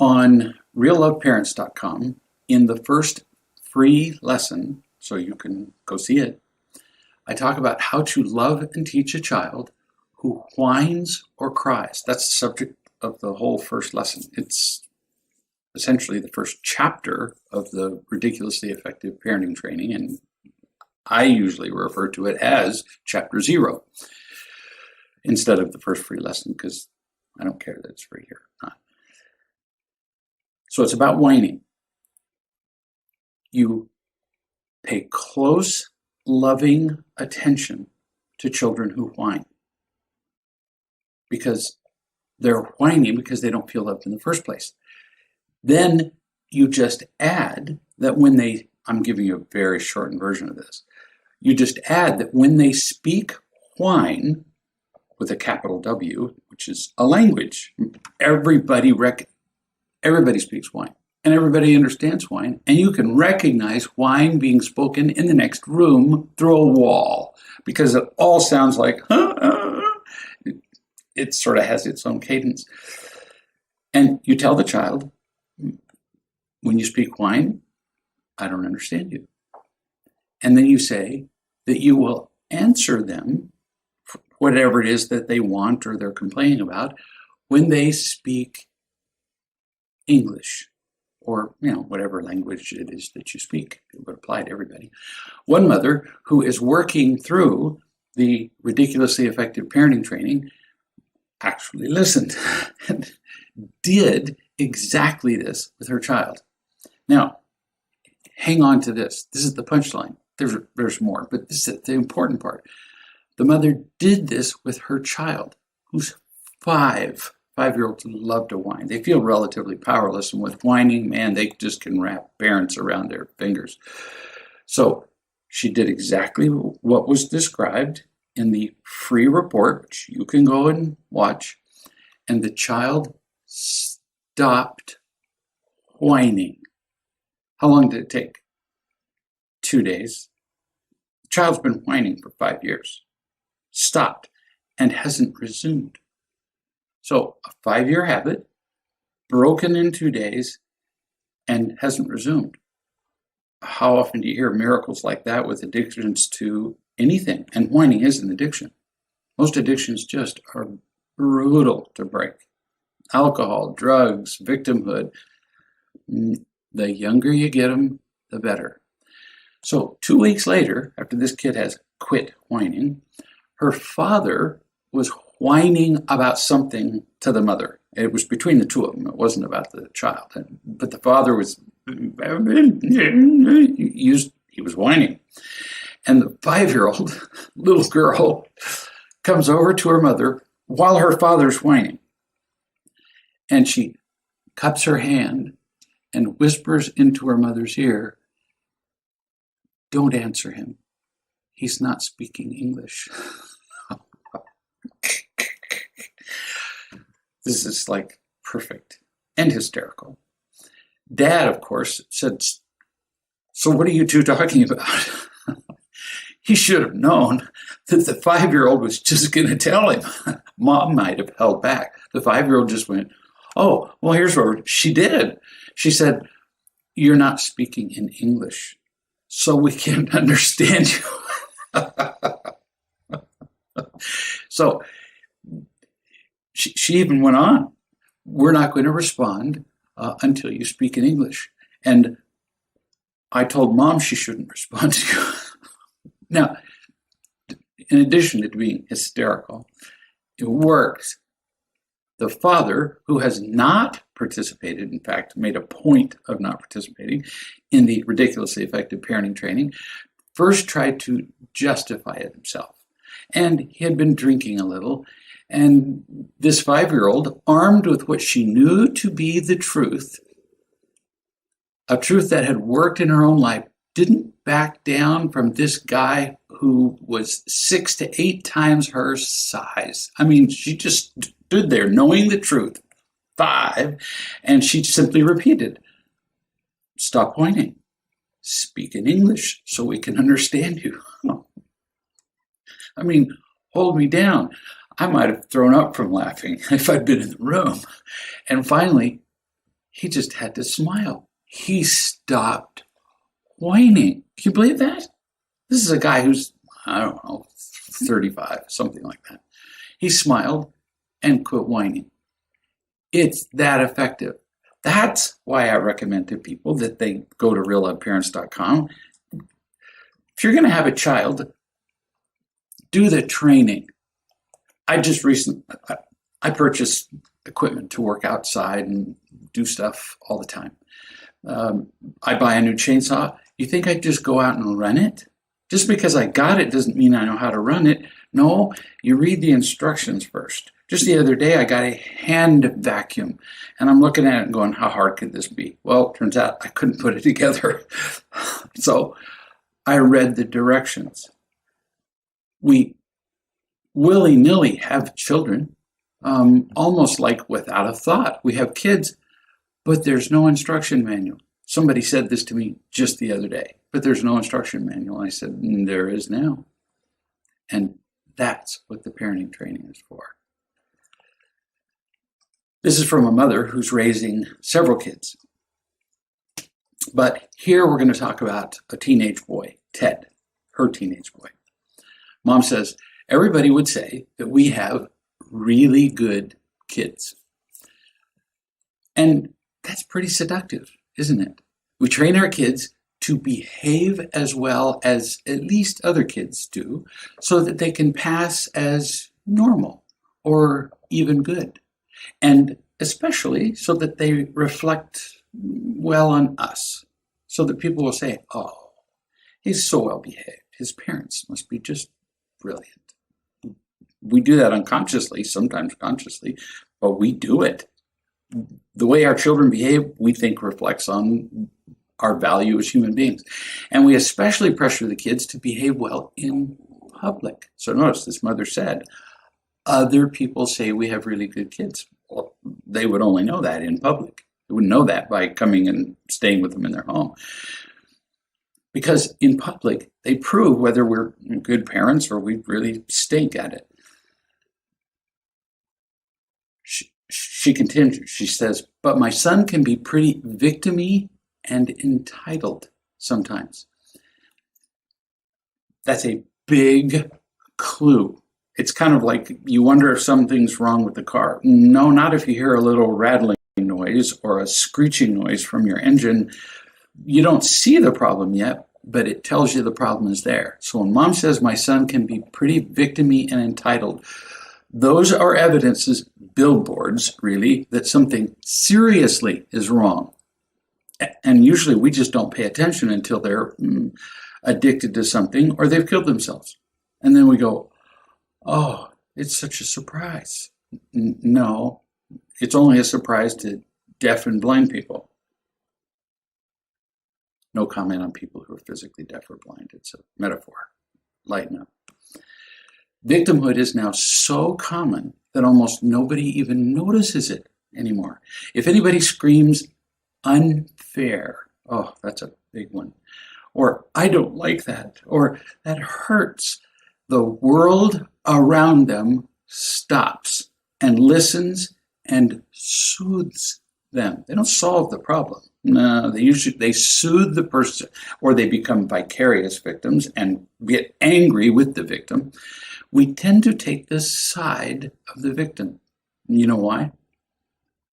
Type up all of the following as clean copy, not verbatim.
On realloveparents.com, in the first free lesson, so you can go see it, I talk about how to love and teach a child who whines or cries. That's the subject of the whole first lesson. It's essentially the first chapter of the ridiculously effective parenting training, and I usually refer to it as chapter 0 instead of the first free lesson, because I don't care that it's free here. So it's about whining. You pay close, loving attention to children who whine, because they're whining because they don't feel loved in the first place. Then you just add that when they, I'm giving you a very shortened version of this, you just add that when they speak whine with a capital W, which is a language, everybody speaks whine, and everybody understands whine, and you can recognize whine being spoken in the next room through a wall, because it all sounds like, it sort of has its own cadence. And you tell the child, when you speak whine, I don't understand you. And then you say that you will answer them, whatever it is that they want or they're complaining about, when they speak English, or whatever language it is that you speak. It would apply to everybody. One mother who is working through the ridiculously effective parenting training actually listened and did exactly this with her child. Now, hang on to this. This is the punchline. There's more, but this is the important part. The mother did this with her child, who's 5. 5-year-olds love to whine. They feel relatively powerless, and with whining, man, they just can wrap parents around their fingers. So she did exactly what was described in the free report, which you can go and watch, and the child stopped whining. How long did it take? 2 days. The child's been whining for 5 years. Stopped and hasn't resumed. So a 5-year habit, broken in 2 days, and hasn't resumed. How often do you hear miracles like that with addictions to anything? And whining is an addiction. Most addictions just are brutal to break. Alcohol, drugs, victimhood. The younger you get them, the better. So 2 weeks later, after this kid has quit whining, her father was whining about something to the mother. It was between the two of them. It wasn't about the child. But the father was, he was whining. And the 5-year-old little girl comes over to her mother while her father's whining. And she cups her hand and whispers into her mother's ear, "Don't answer him. He's not speaking English." This is like perfect and hysterical. Dad, of course, said, "So what are you two talking about?" He should have known that the 5-year-old was just going to tell him. Mom might have held back. The 5-year-old just went, "Oh, well, here's what she did." She said, "You're not speaking in English, so we can't understand you." So she even went on, "We're not going to respond until you speak in English." And I told Mom she shouldn't respond to you. Now, in addition to being hysterical, it works. The father, who has not participated, in fact, made a point of not participating in the ridiculously effective parenting training, first tried to justify it himself. And he had been drinking a little. And this 5-year-old, armed with what she knew to be the truth, a truth that had worked in her own life, didn't back down from this guy who was 6 to 8 times her size. I mean, she just stood there knowing the truth, 5, and she simply repeated, "Stop whining. Speak in English so we can understand you." I mean, hold me down. I might have thrown up from laughing if I'd been in the room. And finally, he just had to smile. He stopped whining. Can you believe that? This is a guy who's, I don't know, 35, something like that. He smiled and quit whining. It's that effective. That's why I recommend to people that they go to realloveparents.com. If you're going to have a child, do the training. I purchased equipment to work outside and do stuff all the time. I buy a new chainsaw. You think I'd just go out and run it? Just because I got it doesn't mean I know how to run it. No, you read the instructions first. Just the other day, I got a hand vacuum, and I'm looking at it and going, how hard could this be? Well, it turns out I couldn't put it together. So I read the directions. We willy-nilly have children, almost like without a thought. We have kids, but there's no instruction manual. Somebody said this to me just the other day, but there's no instruction manual. I said, there is now. And that's what the parenting training is for. This is from a mother who's raising several kids. But here we're going to talk about a teenage boy, Ted, her teenage boy. Mom says, everybody would say that we have really good kids. And that's pretty seductive, isn't it? We train our kids to behave as well as at least other kids do so that they can pass as normal or even good. And especially so that they reflect well on us, so that people will say, oh, he's so well behaved. His parents must be just brilliant. We do that unconsciously, sometimes consciously, but we do it. The way our children behave, we think reflects on our value as human beings. And we especially pressure the kids to behave well in public. So notice this mother said, other people say we have really good kids. Well, they would only know that in public. They wouldn't know that by coming and staying with them in their home. Because in public, they prove whether we're good parents or we really stink at it. She continues, she says, but my son can be pretty victim-y and entitled sometimes. That's a big clue. It's kind of like you wonder if something's wrong with the car. No, not if you hear a little rattling. noise or a screeching noise from your engine, you don't see the problem yet, but it tells you the problem is there. So when mom says my son can be pretty victim-y and entitled, those are evidences, billboards really, that something seriously is wrong. And usually we just don't pay attention until they're addicted to something or they've killed themselves. And then we go, oh, it's such a surprise. No, it's only a surprise to deaf and blind people. No comment on people who are physically deaf or blind. It's a metaphor. Lighten up. Victimhood is now so common that almost nobody even notices it anymore. If anybody screams unfair, oh, that's a big one. Or I don't like that. Or that hurts. The world around them stops and listens and soothes them. They don't solve the problem. No, they soothe the person, or they become vicarious victims and get angry with the victim. We tend to take the side of the victim. You know why?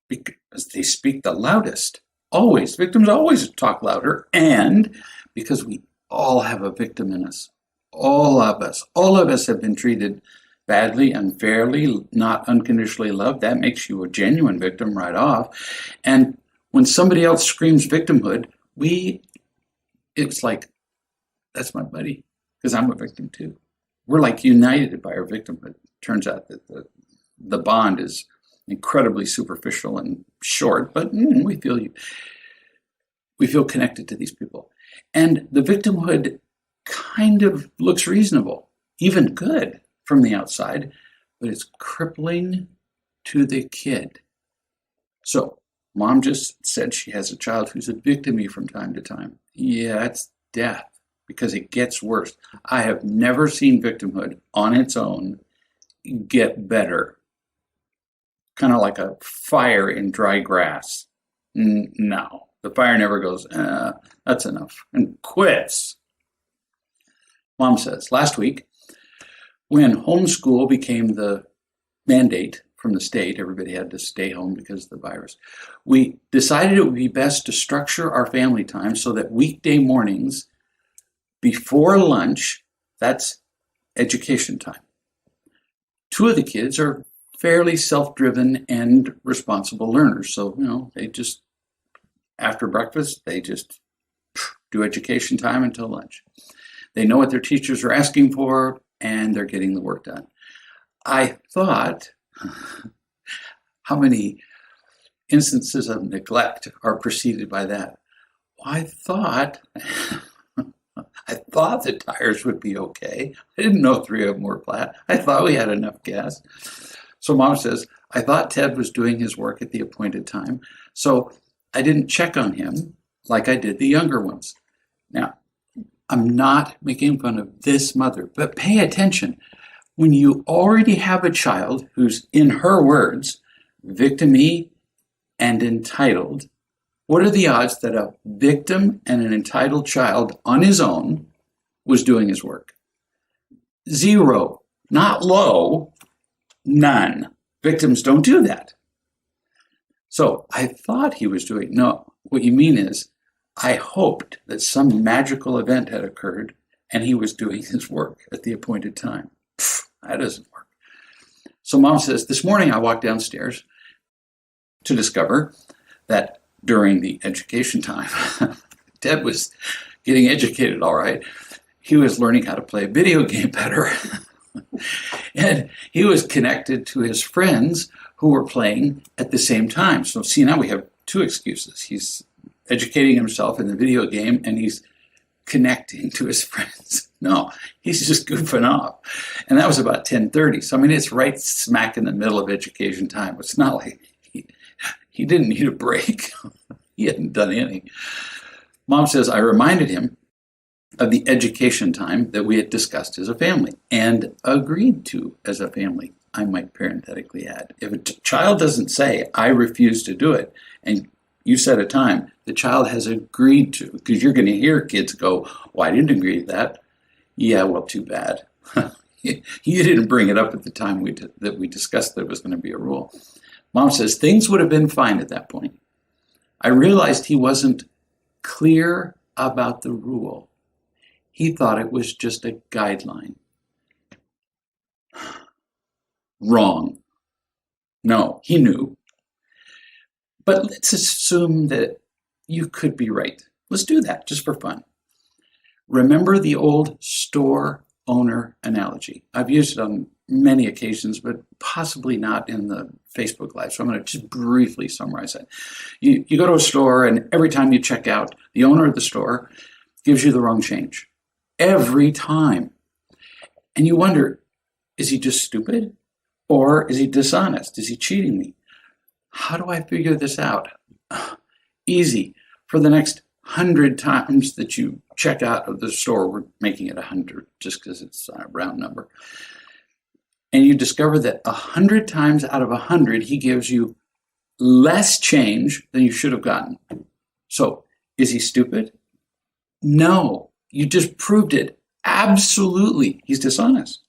Because they speak the loudest. Always. Victims always talk louder, and because we all have a victim in us. All of us have been treated badly, unfairly, not unconditionally loved. That makes you a genuine victim right off. And when somebody else screams victimhood, it's like, that's my buddy, because I'm a victim too. We're like united by our victimhood. Turns out that the bond is incredibly superficial and short, but we feel connected to these people. And the victimhood kind of looks reasonable, even good from the outside, but it's crippling to the kid. So mom just said she has a child who's a victim from time to time. Yeah, it's death, because it gets worse. I have never seen victimhood on its own get better. Kind of like a fire in dry grass. No, the fire never goes, that's enough, and quits. Mom says, last week, when homeschool became the mandate from the state, everybody had to stay home because of the virus, we decided it would be best to structure our family time so that weekday mornings before lunch, that's education time. Two of the kids are fairly self-driven and responsible learners. So, they just, after breakfast, they just do education time until lunch. They know what their teachers are asking for, and they're getting the work done. I thought, how many instances of neglect are preceded by that? Well, I thought the tires would be okay. I didn't know 3 of them were flat. I thought we had enough gas. So mom says, I thought Ted was doing his work at the appointed time, so I didn't check on him like I did the younger ones. Now, I'm not making fun of this mother, but pay attention. When you already have a child who's, in her words, victim-y and entitled, what are the odds that a victim and an entitled child on his own was doing his work? 0, not low, none. Victims don't do that. So I thought he was doing, no, what you mean is, I hoped that some magical event had occurred and he was doing his work at the appointed time. That doesn't work. So mom says, this morning I walked downstairs to discover that during the education time, Ted was getting educated all right. He was learning how to play a video game better. And he was connected to his friends who were playing at the same time. So see, now we have 2 excuses. He's educating himself in the video game and he's connecting to his friends. No, he's just goofing off. And that was about 10:30. So, it's right smack in the middle of education time. It's not like he didn't need a break. He hadn't done anything. Mom says, I reminded him of the education time that we had discussed as a family and agreed to as a family, I might parenthetically add. If a child doesn't say, I refuse to do it, and you set a time, the child has agreed to, because you're going to hear kids go, well, I didn't agree to that. Yeah, well, too bad. You didn't bring it up at the time that we discussed that it was going to be a rule. Mom says things would have been fine at that point. I realized he wasn't clear about the rule. He thought it was just a guideline. Wrong. No, he knew. But let's assume that you could be right. Let's do that just for fun. Remember the old store owner analogy. I've used it on many occasions, but possibly not in the Facebook Live. So I'm going to just briefly summarize it. You go to a store, and every time you check out, the owner of the store gives you the wrong change. Every time. And you wonder, is he just stupid? Or is he dishonest? Is he cheating me? How do I figure this out? Easy. For the next 100 times that you check out of the store, we're making it 100 just because it's a round number, and you discover that 100 times out of 100, he gives you less change than you should have gotten. So, is he stupid? No, you just proved it. Absolutely, he's dishonest.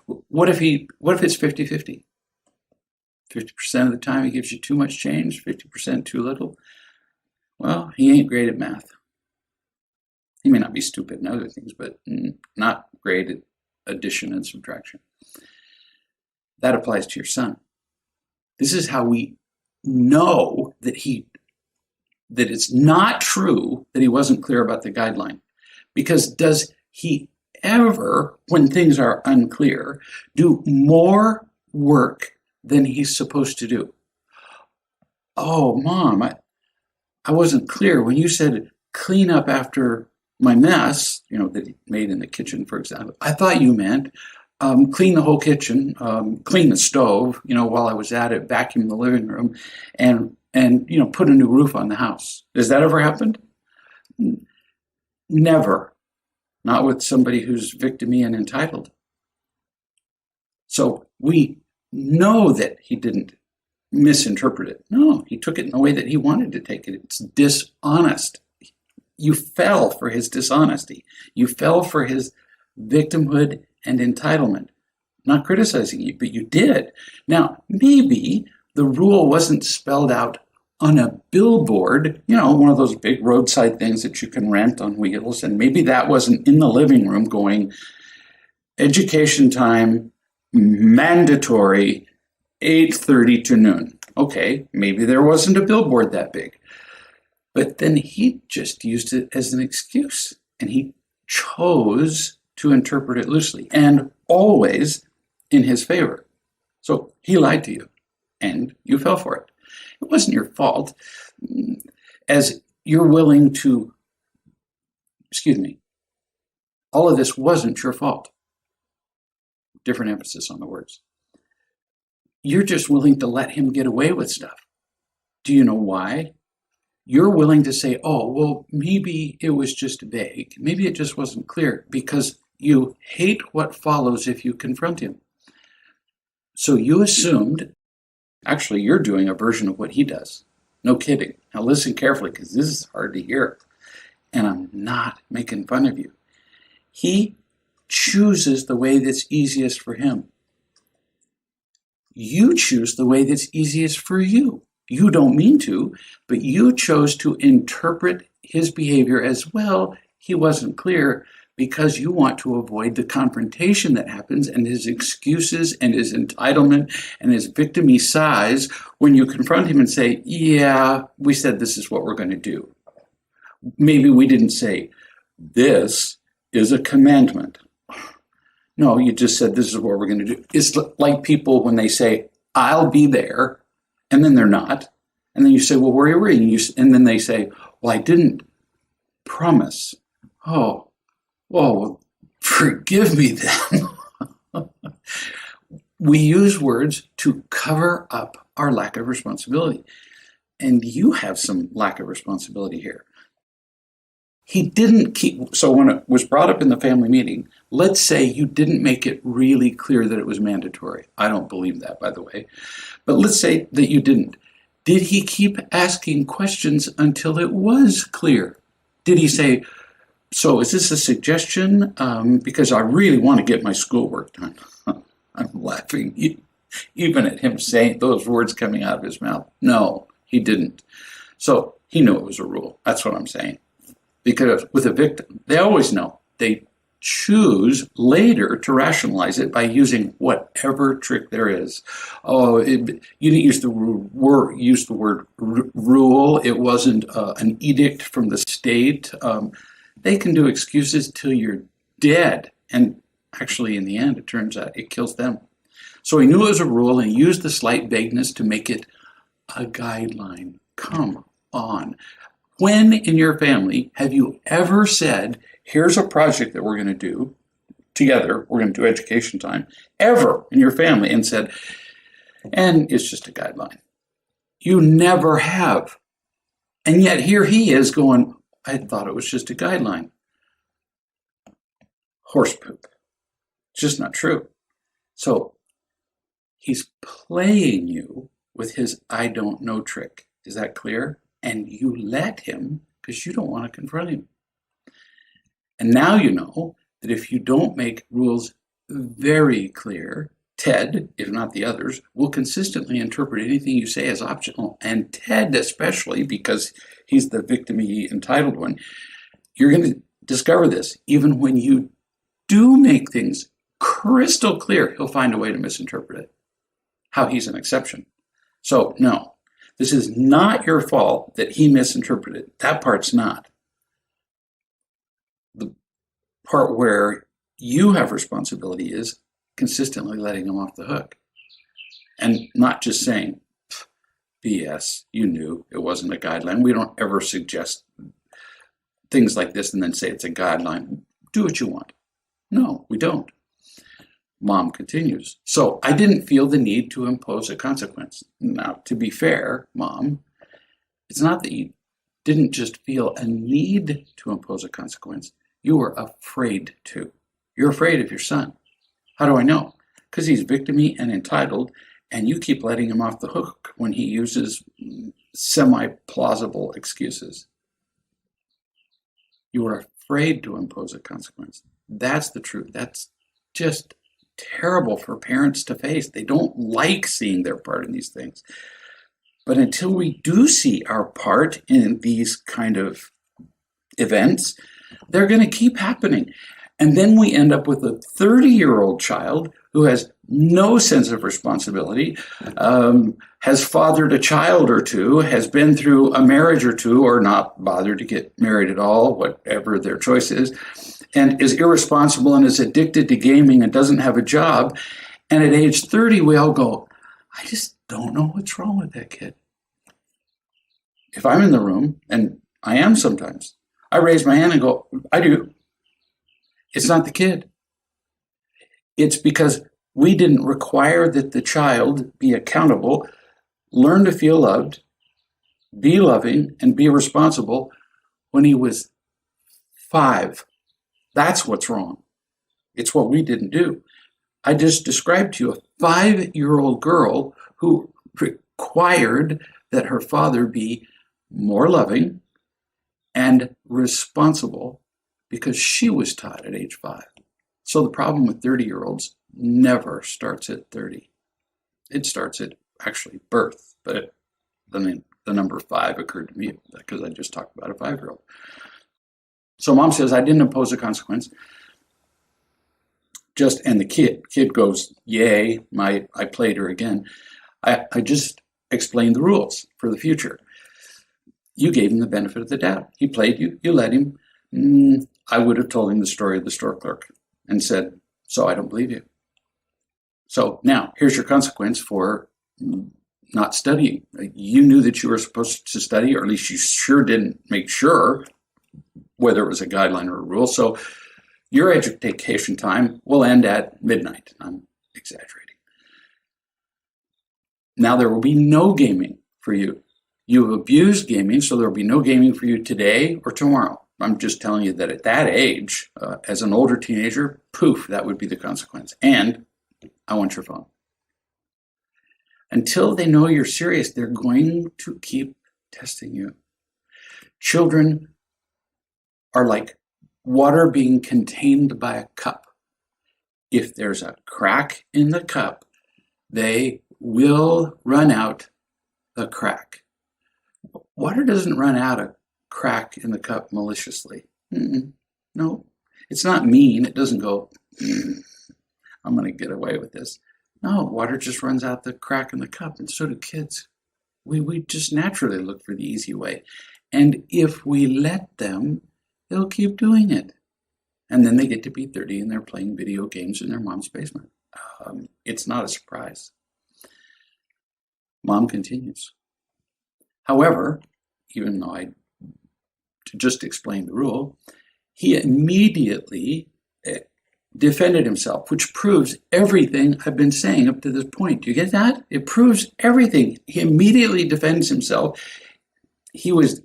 What if it's 50-50? 50% of the time he gives you too much change, 50% too little. Well, he ain't great at math. He may not be stupid in other things, but not great at addition and subtraction. That applies to your son. This is how we know that it's not true that he wasn't clear about the guideline. Because does he ever, when things are unclear, do more work than he's supposed to do? Oh, Mom, I wasn't clear. When you said clean up after my mess, that he made in the kitchen, for example, I thought you meant clean the whole kitchen, clean the stove, while I was at it, vacuum the living room, and put a new roof on the house. Has that ever happened? Never. Not with somebody who's victim-y and entitled. So we know that he didn't misinterpret it. No, he took it in the way that he wanted to take it. It's dishonest. You fell for his dishonesty. You fell for his victimhood and entitlement. Not criticizing you, but you did. Now, maybe the rule wasn't spelled out on a billboard, one of those big roadside things that you can rent on wheels, and maybe that wasn't in the living room going, education time, mandatory, 8:30 to noon. Okay, maybe there wasn't a billboard that big. But then he just used it as an excuse, and he chose to interpret it loosely and always in his favor. So he lied to you, and you fell for it. It wasn't your fault, as you're willing to, all of this wasn't your fault. Different emphasis on the words. You're just willing to let him get away with stuff. Do you know why? You're willing to say, oh, well, maybe it was just vague. Maybe it just wasn't clear, because you hate what follows if you confront him. So you assumed, actually, you're doing a version of what he does. No kidding. Now listen carefully, because this is hard to hear. And I'm not making fun of you. He chooses the way that's easiest for him. You choose the way that's easiest for you. You don't mean to, but you chose to interpret his behavior as, well, he wasn't clear, because you want to avoid the confrontation that happens and his excuses and his entitlement and his victim-y size when you confront him and say, yeah, we said this is what we're going to do. Maybe we didn't say, this is a commandment. No, you just said this is what we're going to do. It's like people when they say, I'll be there, and then they're not. And then you say, well, where were you? And then they say, well, I didn't promise. Oh, well, forgive me then. We use words to cover up our lack of responsibility. And you have some lack of responsibility here. He didn't keep, so when it was brought up in the family meeting, let's say you didn't make it really clear that it was mandatory. I don't believe that, by the way. But let's say that you didn't. Did he keep asking questions until it was clear? Did he say, so is this a suggestion? Because I really want to get my schoolwork done. I'm laughing. even at him saying those words coming out of his mouth. No, he didn't. So he knew it was a rule. That's what I'm saying. Because with a victim, they always know. They choose later to rationalize it by using whatever trick there is. Oh, you didn't use the word rule. It wasn't an edict from the state. They can do excuses till you're dead. And actually, in the end, it turns out it kills them. So he knew it was a rule and he used the slight vagueness to make it a guideline. Come on. When in your family have you ever said, here's a project that we're going to do together, we're going to do education time, ever in your family, and said, and it's just a guideline? You never have. And yet here he is going, I thought it was just a guideline. Horse poop. It's just not true. So he's playing you with his I don't know trick. Is that clear? And you let him because you don't want to confront him. And now you know that if you don't make rules very clear, Ted, if not the others, will consistently interpret anything you say as optional. And Ted especially, because he's the victim-y entitled one, you're going to discover this. Even when you do make things crystal clear, he'll find a way to misinterpret it. How he's an exception. So no. This is not your fault that he misinterpreted. That part's not. The part where you have responsibility is consistently letting him off the hook. And not just saying, BS, you knew it wasn't a guideline. We don't ever suggest things like this and then say it's a guideline. Do what you want. No, we don't. Mom continues. So I didn't feel the need to impose a consequence. Now, to be fair, Mom, it's not that you didn't just feel a need to impose a consequence. You were afraid to. You're afraid of your son. How do I know? Because he's victim-y and entitled, and you keep letting him off the hook when he uses semi-plausible excuses. You were afraid to impose a consequence. That's the truth. That's just terrible for parents to face. They don't like seeing their part in these things. But until we do see our part in these kind of events, they're going to keep happening. And then we end up with a 30-year-old child who has no sense of responsibility, has fathered a child or two, has been through a marriage or two, or not bothered to get married at all, whatever their choice is, and is irresponsible and is addicted to gaming and doesn't have a job. And at age 30, we all go, I just don't know what's wrong with that kid. If I'm in the room, and I am sometimes, I raise my hand and go, I do. It's not the kid. It's because we didn't require that the child be accountable, learn to feel loved, be loving, and be responsible when he was 5. That's what's wrong. It's what we didn't do. I just described to you a 5-year-old girl who required that her father be more loving and responsible because she was taught at age 5. So the problem with 30-year-olds never starts at 30. It starts at actually birth, but the number 5 occurred to me because I just talked about a 5-year-old. So Mom says, I didn't impose a consequence. And the kid goes, yay, I played her again. I just explained the rules for the future. You gave him the benefit of the doubt. He played you, you let him. I would have told him the story of the store clerk and said, so I don't believe you. So now here's your consequence for not studying. You knew that you were supposed to study, or at least you sure didn't make sure whether it was a guideline or a rule. So your education time will end at midnight. I'm exaggerating. Now there will be no gaming for you. You have abused gaming, so there will be no gaming for you today or tomorrow. I'm just telling you that at that age, as an older teenager, poof, that would be the consequence. And I want your phone. Until they know you're serious, they're going to keep testing you. Children are like water being contained by a cup. If there's a crack in the cup, they will run out the crack. Water doesn't run out a crack in the cup maliciously. No, it's not mean. It doesn't go, I'm going to get away with this. No, water just runs out the crack in the cup, and so do kids. We just naturally look for the easy way. And if we let them, they'll keep doing it. And then they get to be 30 and they're playing video games in their mom's basement. It's not a surprise. Mom continues. However, even though to just explain the rule, he immediately defended himself, which proves everything I've been saying up to this point. Do you get that? It proves everything. He immediately defends himself. He was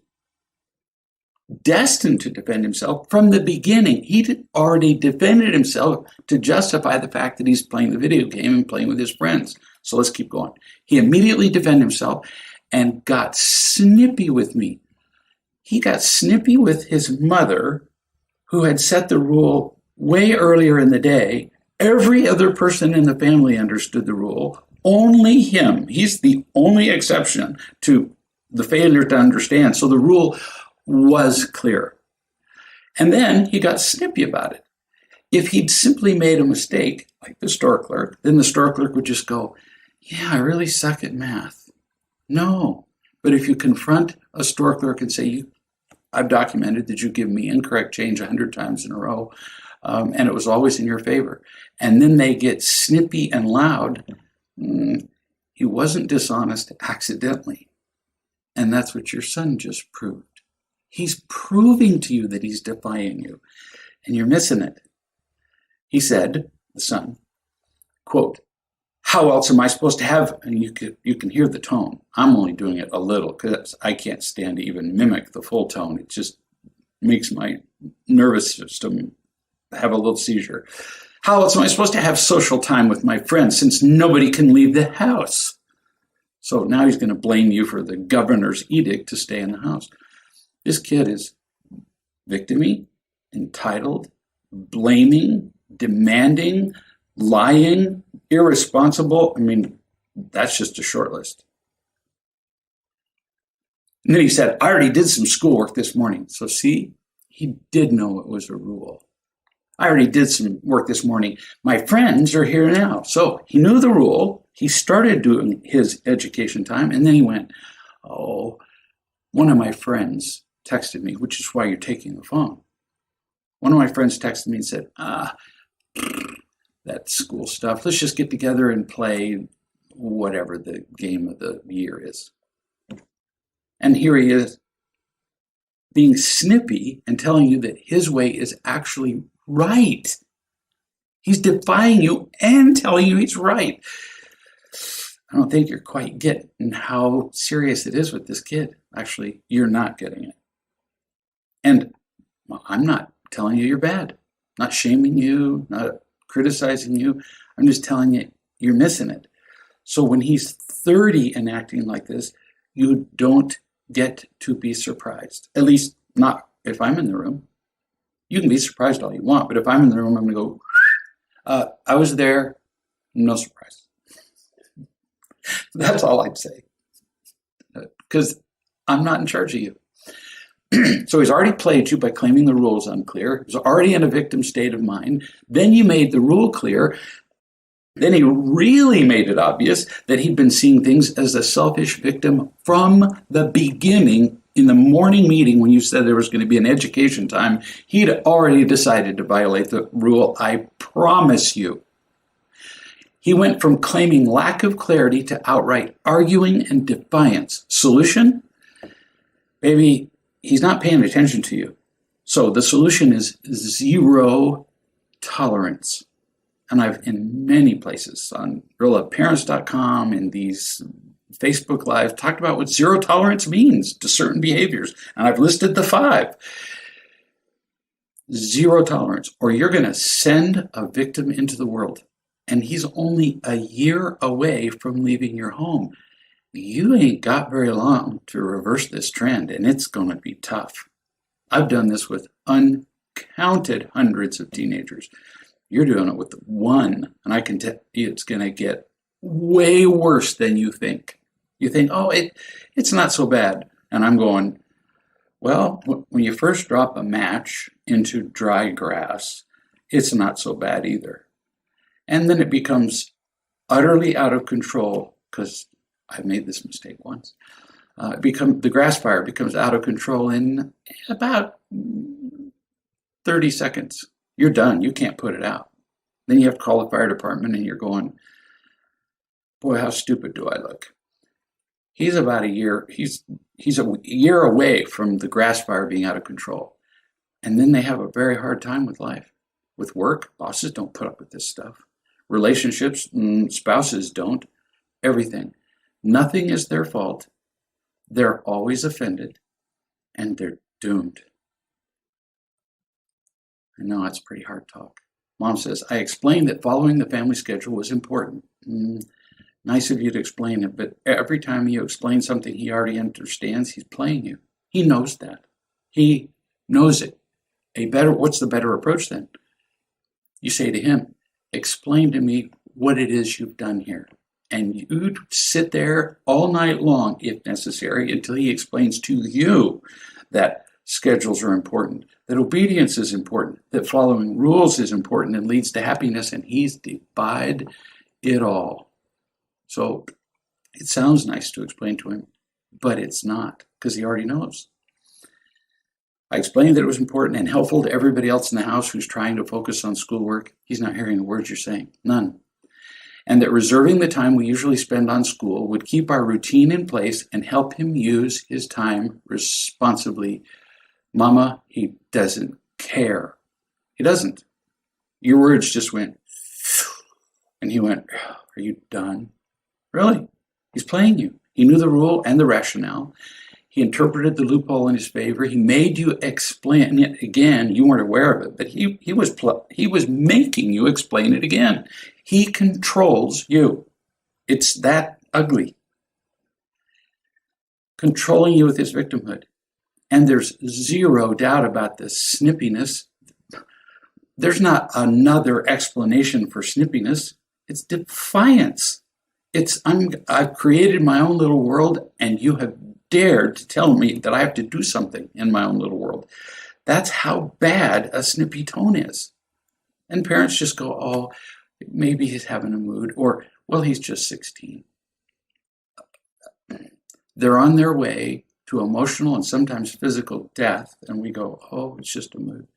destined to defend himself from the beginning. He already defended himself to justify the fact that he's playing the video game and playing with his friends. So let's keep going. He immediately defended himself and got snippy with me. He got snippy with his mother, who had set the rule way earlier in the day. Every other person in the family understood the rule. Only him. He's the only exception to the failure to understand. So the rule was clear. And then he got snippy about it. If he'd simply made a mistake, like the store clerk, then the store clerk would just go, yeah, I really suck at math. No. But if you confront a store clerk and say, I've documented that you give me incorrect change 100 times in a row, and it was always in your favor, and then they get snippy and loud, he wasn't dishonest accidentally. And that's what your son just proved. He's proving to you that he's defying you, and you're missing it. He said, the son, quote, how else am I supposed to have, and you can hear the tone. I'm only doing it a little because I can't stand to even mimic the full tone. It just makes my nervous system have a little seizure. How else am I supposed to have social time with my friends since nobody can leave the house? So now he's going to blame you for the governor's edict to stay in the house. This kid is victim-y, entitled, blaming, demanding, lying, irresponsible. I mean, that's just a short list. And then he said, I already did some schoolwork this morning. So see, he did know it was a rule. I already did some work this morning. My friends are here now. So he knew the rule. He started doing his education time, and then he went, oh, one of my friends texted me, which is why you're taking the phone. One of my friends texted me and said, that school stuff, let's just get together and play whatever the game of the year is. And here he is being snippy and telling you that his way is actually right. He's defying you and telling you he's right. I don't think you're quite getting how serious it is with this kid. Actually, you're not getting it. And I'm not telling you you're bad, not shaming you, not criticizing you. I'm just telling you you're missing it. So when he's 30 and acting like this, you don't get to be surprised. At least not if I'm in the room. You can be surprised all you want, but if I'm in the room, I'm going to go, I was there, no surprise. That's all I'd say. Because I'm not in charge of you. So he's already played you by claiming the rule is unclear. He's already in a victim state of mind. Then you made the rule clear. Then he really made it obvious that he'd been seeing things as a selfish victim from the beginning. In the morning meeting when you said there was going to be an education time, he'd already decided to violate the rule, I promise you. He went from claiming lack of clarity to outright arguing and defiance. Solution? Maybe he's not paying attention to you. So the solution is zero tolerance. And I've, in many places, on realloveparents.com, in these Facebook Live, talked about what zero tolerance means to certain behaviors. And I've listed the 5. Zero tolerance, or you're going to send a victim into the world. And he's only a year away from leaving your home. You ain't got very long to reverse this trend, and it's going to be tough. I've done this with uncounted hundreds of teenagers. You're doing it with one, and I can tell you it's going to get way worse than you think. You think, oh, it's not so bad. And I'm going, well, when you first drop a match into dry grass, it's not so bad either. And then it becomes utterly out of control, because I've made this mistake once. The grass fire becomes out of control in about 30 seconds. You're done. You can't put it out. Then you have to call the fire department, and you're going, boy, how stupid do I look? He's about a year. He's a year away from the grass fire being out of control, and then they have a very hard time with life, with work. Bosses don't put up with this stuff. Relationships, spouses don't. Everything. Nothing is their fault. They're always offended, and they're doomed. I know that's pretty hard talk. Mom says, I explained that following the family schedule was important. Nice of you to explain it, but every time you explain something he already understands, he's playing you. He knows that. He knows it. What's the better approach then? You say to him, explain to me what it is you've done here. And you sit there all night long, if necessary, until he explains to you that schedules are important, that obedience is important, that following rules is important and leads to happiness, and he's defied it all. So it sounds nice to explain to him, but it's not, because he already knows. I explained that it was important and helpful to everybody else in the house who's trying to focus on schoolwork. He's not hearing the words you're saying, none. And that reserving the time we usually spend on school would keep our routine in place and help him use his time responsibly. Mama, he doesn't care. He doesn't. Your words just went, and he went, are you done? Really? He's playing you. He knew the rule and the rationale. He interpreted the loophole in his favor. He made you explain it again. You weren't aware of it, but he was making you explain it again. He controls you. It's that ugly. Controlling you with his victimhood. And there's zero doubt about the snippiness. There's not another explanation for snippiness. It's defiance. I've created my own little world, and you have dared to tell me that I have to do something in my own little world. That's how bad a snippy tone is. And parents just go, oh, maybe he's having a mood, or, well, he's just 16. They're on their way to emotional and sometimes physical death, and we go, oh, it's just a mood.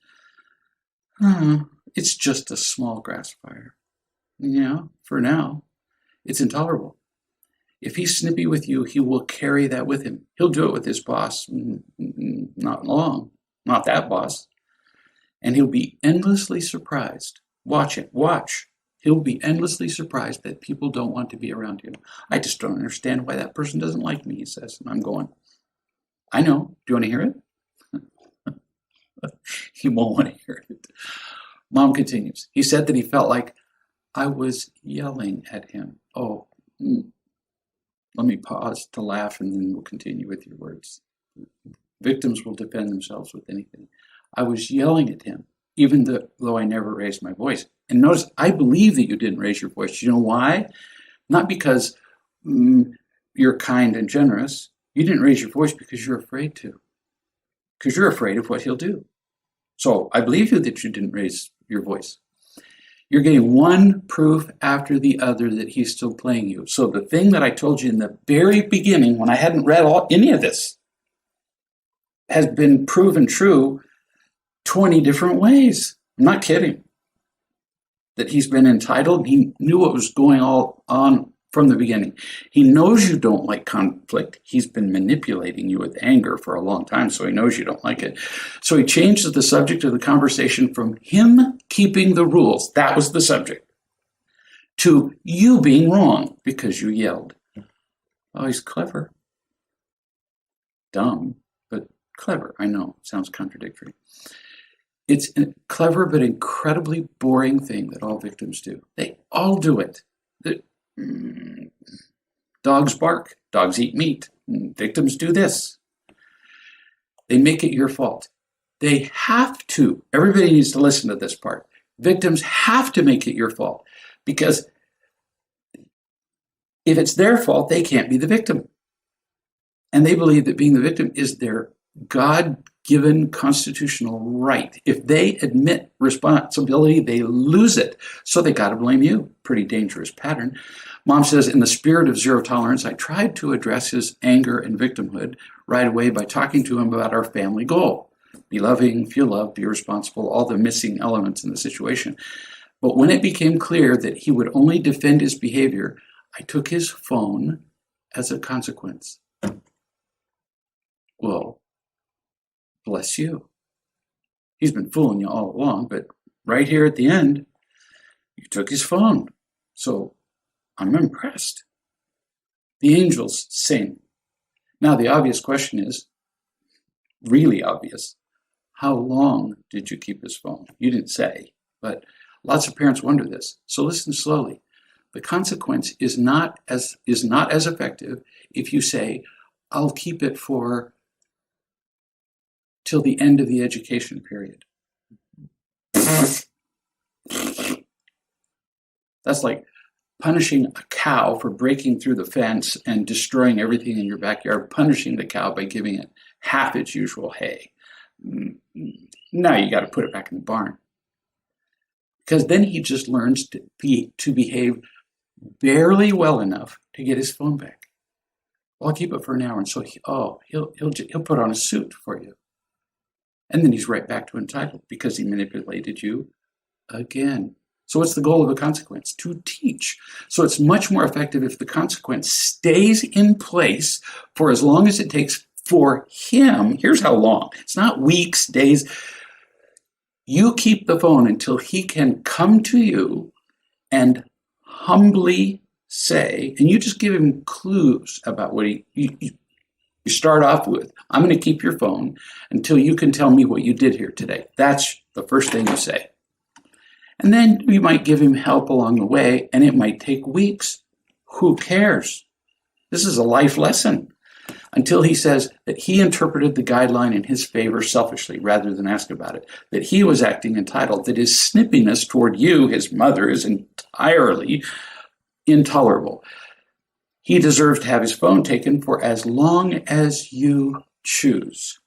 It's just a small grass fire. Yeah, for now, it's intolerable. If he's snippy with you, he will carry that with him. He'll do it with his boss. Not long. Not that boss. And he'll be endlessly surprised. Watch it. Watch. He'll be endlessly surprised that people don't want to be around him. I just don't understand why that person doesn't like me, he says. And I'm going, I know. Do you want to hear it? He won't want to hear it. Mom continues. He said that he felt like I was yelling at him. Oh, let me pause to laugh, and then we'll continue with your words. Victims will defend themselves with anything. I was yelling at him, even though I never raised my voice. And notice, I believe that you didn't raise your voice. You know why? Not because you're kind and generous. You didn't raise your voice because you're afraid to. Because you're afraid of what he'll do. So I believe you that you didn't raise your voice. You're getting one proof after the other that he's still playing you. So the thing that I told you in the very beginning, when I hadn't read any of this, has been proven true 20 different ways. I'm not kidding. That he's been entitled. He knew what was going on from the beginning. He knows you don't like conflict. He's been manipulating you with anger for a long time, so he knows you don't like it. So he changes the subject of the conversation from him keeping the rules, that was the subject, to you being wrong because you yelled. Oh, he's clever. Dumb, but clever. I know, sounds contradictory. It's a clever but incredibly boring thing that all victims do. They all do it. Dogs bark, dogs eat meat, victims do this. They make it your fault. They have to. Everybody needs to listen to this part. Victims have to make it your fault because If it's their fault, they can't be the victim. And they believe that being the victim is their God-given constitutional right. If they admit responsibility, they lose it. So they got to blame you. Pretty dangerous pattern. Mom says, in the spirit of zero tolerance, I tried to address his anger and victimhood right away by talking to him about our family goal. Be loving, feel loved, be responsible, all the missing elements in the situation. But when it became clear that he would only defend his behavior, I took his phone as a consequence. Well, bless you. He's been fooling you all along, but right here at the end, you took his phone. So I'm impressed. The angels sing. Now, the obvious question is, really obvious, how long did you keep his phone? You didn't say, but lots of parents wonder this. So listen slowly. The consequence is not as effective if you say, I'll keep it for till the end of the education period. That's like punishing a cow for breaking through the fence and destroying everything in your backyard, punishing the cow by giving it half its usual hay. Now you got to put it back in the barn. Because then he just learns to behave barely well enough to get his phone back. Well, I'll keep it for an hour, and so he'll put on a suit for you. And then he's right back to entitled because he manipulated you again. So what's the goal of a consequence? To teach. So it's much more effective if the consequence stays in place for as long as it takes for him. Here's how long. It's not weeks, days. You keep the phone until he can come to you and humbly say, and you just give him clues about what you start off with. I'm going to keep your phone until you can tell me what you did here today. That's the first thing you say. And then you might give him help along the way, and it might take weeks. Who cares? This is a life lesson. Until he says that he interpreted the guideline in his favor selfishly rather than ask about it, that he was acting entitled, that his snippiness toward you, his mother, is entirely intolerable. He deserves to have his phone taken for as long as you choose.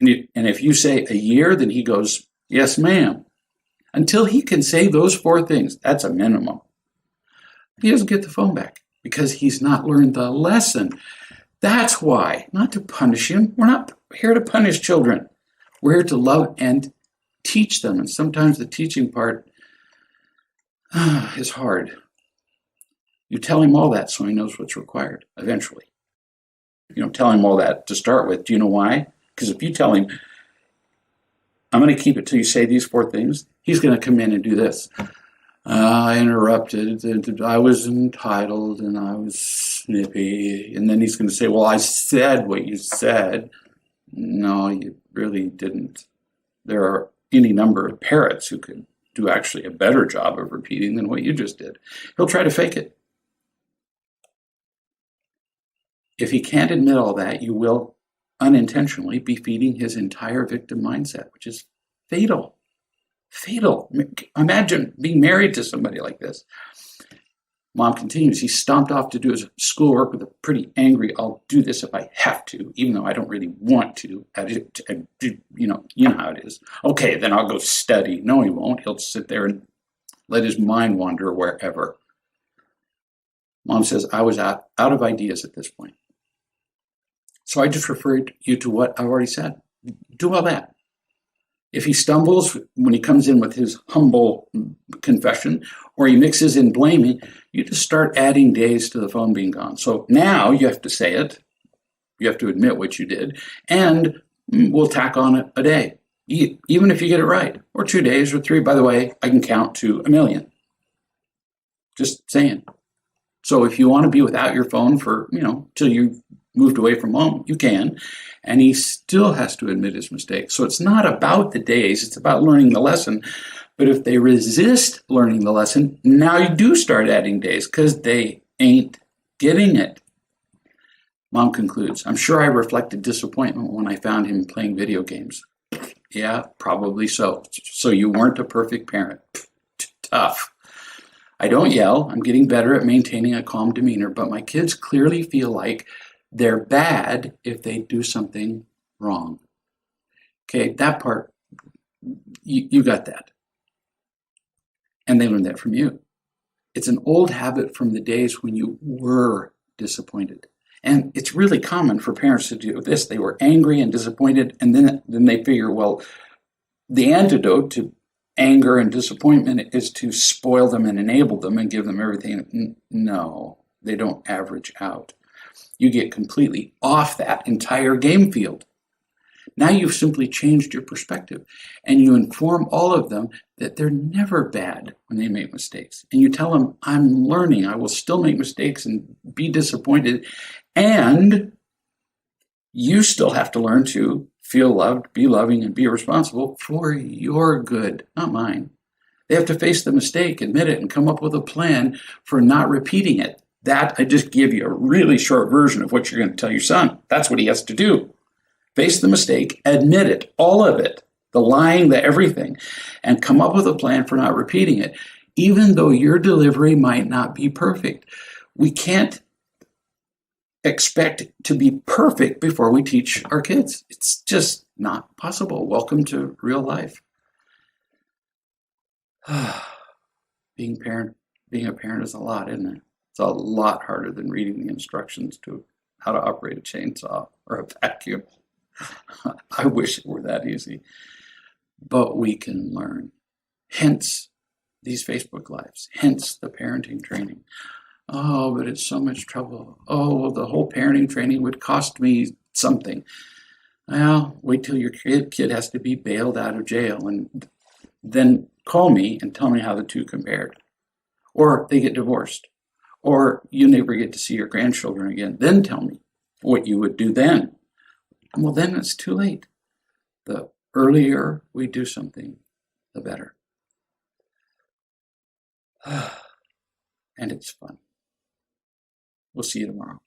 And if you say a year, then he goes, yes, ma'am. Until he can say those four things, that's a minimum. He doesn't get the phone back because he's not learned the lesson. That's why, not to punish him. We're not here to punish children. We're here to love and teach them. And sometimes the teaching part is hard. You tell him all that so he knows what's required eventually. You don't tell him all that to start with. Do you know why? Because if you tell him, I'm going to keep it till you say these four things, he's going to come in and do this. I interrupted, I was entitled, and I was snippy. And then he's going to say, well, I said what you said. No, you really didn't. There are any number of parrots who could do actually a better job of repeating than what you just did. He'll try to fake it. If he can't admit all that, you will unintentionally be feeding his entire victim mindset, which is fatal. Fatal. Imagine being married to somebody like this. Mom continues. He stomped off to do his schoolwork with a pretty angry, I'll do this if I have to, even though I don't really want to. You know how it is. Okay, then I'll go study. No, he won't. He'll sit there and let his mind wander wherever. Mom says, I was out of ideas at this point. So I just referred you to what I've already said. Do all that. If he stumbles when he comes in with his humble confession, or he mixes in blaming, you just start adding days to the phone being gone. So now you have to say it. You have to admit what you did, and we'll tack on a day, even if you get it right, or 2 days or 3. By the way, I can count to 1,000,000. Just saying. So if you want to be without your phone for, till you moved away from home, you can. And he still has to admit his mistake. So it's not about the days, it's about learning the lesson. But if they resist learning the lesson, now you do start adding days because they ain't getting it. Mom concludes, I'm sure I reflected disappointment when I found him playing video games. Yeah, probably so. So you weren't a perfect parent. Tough. I don't yell. I'm getting better at maintaining a calm demeanor, but my kids clearly feel like they're bad if they do something wrong. Okay, that part, you got that. And they learned that from you. It's an old habit from the days when you were disappointed. And it's really common for parents to do this. They were angry and disappointed, and then they figure, well, the antidote to anger and disappointment is to spoil them and enable them and give them everything. No, they don't average out. You get completely off that entire game field. Now you've simply changed your perspective, and you inform all of them that they're never bad when they make mistakes. And you tell them, I'm learning. I will still make mistakes and be disappointed. And you still have to learn to feel loved, be loving, and be responsible for your good, not mine. They have to face the mistake, admit it, and come up with a plan for not repeating it. That, I just give you a really short version of what you're going to tell your son. That's what he has to do. Face the mistake, admit it, all of it, the lying, the everything, and come up with a plan for not repeating it, even though your delivery might not be perfect. We can't expect to be perfect before we teach our kids. It's just not possible. Welcome to real life. Being a parent is a lot, isn't it? It's a lot harder than reading the instructions to how to operate a chainsaw or a vacuum. I wish it were that easy, but we can learn. Hence these Facebook Lives, hence the parenting training. Oh, but it's so much trouble. Oh, well, the whole parenting training would cost me something. Well, wait till your kid has to be bailed out of jail, and then call me and tell me how the two compared. Or they get divorced, or you never get to see your grandchildren again. Then tell me what you would do then. Well, then it's too late. The earlier we do something, the better. And it's fun. We'll see you tomorrow.